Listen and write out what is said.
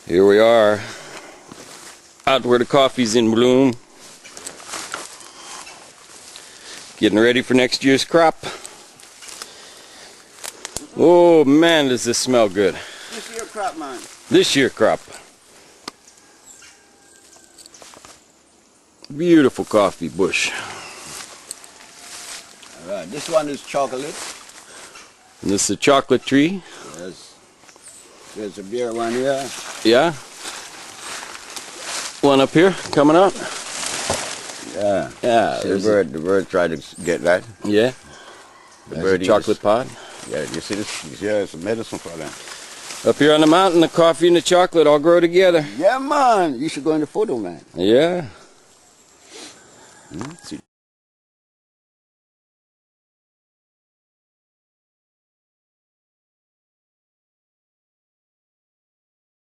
Here we are, out where the coffee's in bloom, getting ready for next year's crop. Oh man, does this smell good. This year crop, man. This year crop. Beautiful coffee bush. Alright, this one is chocolate. And this is a chocolate tree. Yes. There's a beer one here. Yeah. One up here coming up. Yeah. Yeah. See the bird tried to get that. Yeah. The There's bird a chocolate pod. Yeah, you see this? Yeah, it's a medicine for them. Up here on the mountain, the coffee and the chocolate all grow together. Yeah, man. You should go in the photo, man. Yeah. See